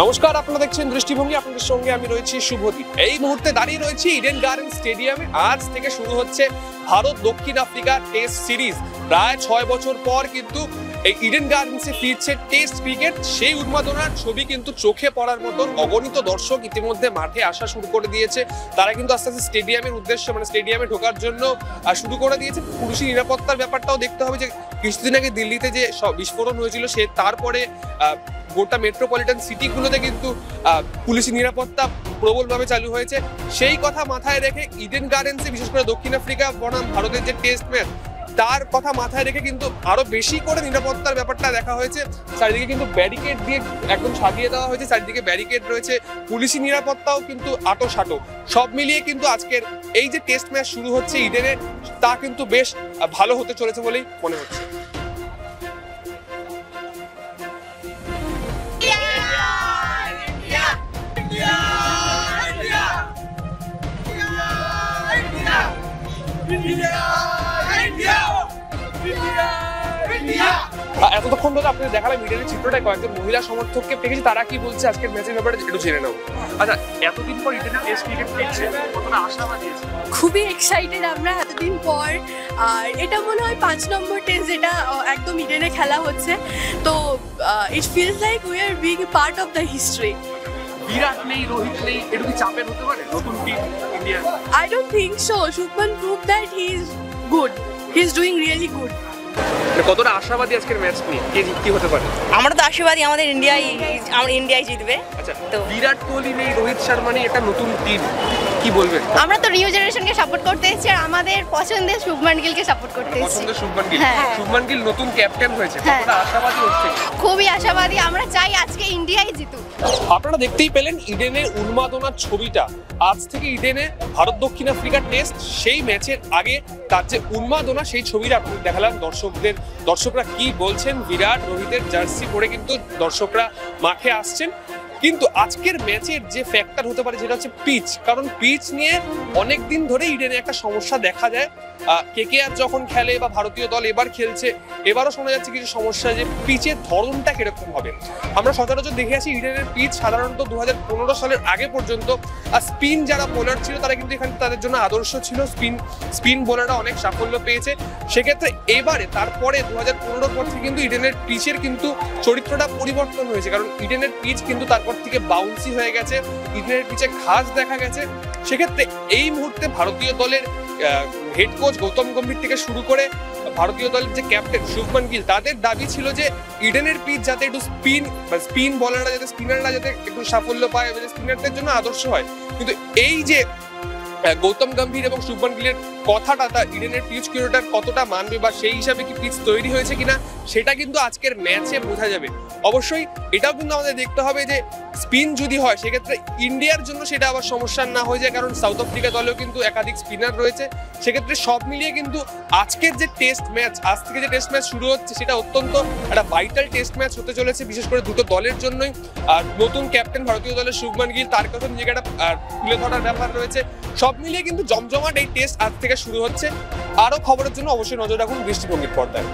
নমস্কার, আপনারা দেখছেন দৃষ্টিভঙ্গি। আপনাদের সঙ্গে আমি রয়েছি শুভদীপ। এই মুহূর্তে দাঁড়িয়ে রয়েছি ইডেন গার্ডেন স্টেডিয়ামে। আজ থেকে শুরু হচ্ছে ভারত দক্ষিণ আফ্রিকা টেস্ট সিরিজ। প্রায় 6 বছর পর কিন্তু এই ইডেন গার্ডেন্সে ফিরছে টেস্ট ক্রিকেট। সেই উন্মাদনার ছবি কিন্তু চোখে পড়ার মতন অগণিত দর্শক ইতিমধ্যে মাঠে আসা শুরু করে দিয়েছে। তারা কিন্তু আস্তে আস্তে স্টেডিয়ামের উদ্দেশ্যে স্টেডিয়ামে ঢোকার জন্য শুরু করে দিয়েছে। পুলিশি নিরাপত্তার ব্যাপারটাও দেখতে হবে যে কিছুদিন আগে দিল্লিতে যে বিস্ফোরণ হয়েছিল তারপরে গোটা মেট্রোপলিটন সিটিগুলোতে কিন্তু পুলিশি নিরাপত্তা প্রবলভাবে চালু হয়েছে। সেই কথা মাথায় রেখে ইডেন গার্ডেন্সে বিশেষ করে দক্ষিণ আফ্রিকা বনাম ভারতের যে টেস্ট ম্যাচ তার কথা মাথায় রেখে কিন্তু আরো বেশি করে নিরাপত্তার ব্যাপারটা দেখা হয়েছে। চারিদিকে কিন্তু ব্যারিকেড দিয়ে একদম সাজিয়ে দেওয়া হয়েছে, চারিদিকে ব্যারিকেড রয়েছে, পুলিশি নিরাপত্তাও কিন্তু আঁটো সব মিলিয়ে কিন্তু আজকের এই যে টেস্ট ম্যাচ শুরু হচ্ছে ইডেনে তা কিন্তু বেশ ভালো হতে চলেছে বলেই মনে হচ্ছে। এতক্ষণ ধরে আপনাদের দেখালাম ইডেনের চিত্রটা, কয়েকজন মহিলা সমর্থককে দেখেছি, তারা কি বলছে আজকের ম্যাচের ব্যাপারে একটু জেনে নেব। আচ্ছা, এতদিন পর ইডেনের টেস্ট ক্রিকেট খেলছে, কতটা আশাবাদী? খুবই এক্সাইটেড আমরা এতদিন পর। আর এটা মনে হয় 5 নম্বর টেস্ট যেটা একদম ইডেনে খেলা হচ্ছে, তো it feels like we are being part of the history. Virat নেই, রোহিত নেই, এটা কি চাপের হতে পারে নতুন team India? I don't think so. Shubman proved that he is good. He is doing really good. কতটা আশাবাদী আজকের ম্যাচ নিয়ে? কি হতে পারে? আমরা তো আশাবাদী আমাদের ইন্ডিয়াই জিতবে। আচ্ছা, তো বিরাট কোহলি নেই, রোহিত শর্মা নেই, একটা নতুন টিম, কি বলবেন? আমরা তো নিউ জেনারেশনকে সাপোর্ট করতে এসেছি আর আমাদের পছন্দের শুভমান গিলকে সাপোর্ট করতে এসেছি। পছন্দের শুভমান গিল। হ্যাঁ। শুভমান গিল নতুন ক্যাপ্টেন হয়েছে, কতটা আশাবাদী হচ্ছে? খুবই আশাবাদী, আমরা চাই আজকে ইন্ডিয়াই জিতুক। আপনারা দেখতেই পেলেন ইডেনের উন্মাদনার ছবিটা। আজ থেকে ইডেনে ভারত দক্ষিণ আফ্রিকা টেস্ট, সেই ম্যাচের আগে তার যে উন্মাদনা সেই ছবিটা আপনাদের দেখালাম। দর্শকরা কি বলছেন, বিরাট রোহিতের জার্সি পরে কিন্তু দর্শকরা মাঠে আসছেন। কিন্তু আজকের ম্যাচের যে ফ্যাক্টর হতে পারে সেটা হচ্ছে পিচ, কারণ পিচ নিয়ে অনেকদিন ধরে ইডেনে একটা সমস্যা দেখা যায়। কেকেআর যখন খেলে বা ভারতীয় দল এবার খেলছে, এবারও শোনা যাচ্ছে কিছু সমস্যা যে পিচের ধরনটা কিরকম হবে। আমরা সচরাচর দেখে আছি ইডেনের পিচ সাধারণত 2015 সালের আগে পর্যন্ত স্পিন যারা বোলার ছিল তারা কিন্তু এখানে তাদের জন্য আদর্শ ছিল। স্পিন বোলাররা অনেক সাফল্য পেয়েছে। সেক্ষেত্রে এবারে তারপরে 2015 পর থেকে কিন্তু ইডেনের পিচের কিন্তু চরিত্রটা পরিবর্তন হয়েছে, কারণ ইডেনের পিচ কিন্তু তারপর থেকে বাউন্সি হয়ে গেছে, ইডেনের পিচে ঘাস দেখা গেছে। সেক্ষেত্রে এই মুহূর্তে ভারতীয় দলের হেড কোচ গৌতম গম্ভীর থেকে শুরু করে ভারতীয় দলের যে ক্যাপ্টেন শুভমান গিল, তাদের দাবি ছিল যে ইডেনের পিচ যাতে একটু স্পিন বলাররা যাতে স্পিনাররা যাতে একটু সাফল্য পায়, স্পিনারদের জন্য আদর্শ হয়। কিন্তু এই যে গৌতম গম্ভীর এবং শুভমান গিলের কথাটা, তা ইডেনের পিচ কিলোটার কতটা মানবে বা সেই হিসাবে কি পিচ তৈরি হয়েছে কিনা সেটা কিন্তু আজকের ম্যাচে বোঝা যাবে। অবশ্যই এটাও কিন্তু আমাদের দেখতে হবে যে স্পিন যদি হয় সেক্ষেত্রে ইন্ডিয়ার জন্য সেটা আবার সমস্যার না হয়ে যায়, কারণ সাউথ আফ্রিকা দলেও কিন্তু একাধিক স্পিনার রয়েছে। সেক্ষেত্রে সব মিলিয়ে কিন্তু আজকের যে টেস্ট ম্যাচ, আজ থেকে যে টেস্ট ম্যাচ শুরু হচ্ছে সেটা অত্যন্ত একটা ভাইটাল টেস্ট ম্যাচ হতে চলেছে, বিশেষ করে দুটো দলের জন্যই। আর নতুন ক্যাপ্টেন ভারতীয় দলের শুভমান গিল, তার কথা নিজেকে একটা তুলে ধরার ব্যাপার রয়েছে। সব মিলিয়ে কিন্তু জমজমাট এই টেস্ট আজ থেকে শুরু হচ্ছে। আরো খবরের জন্য অবশ্যই নজর রাখুন দৃষ্টিভঙ্গির পর্দায়।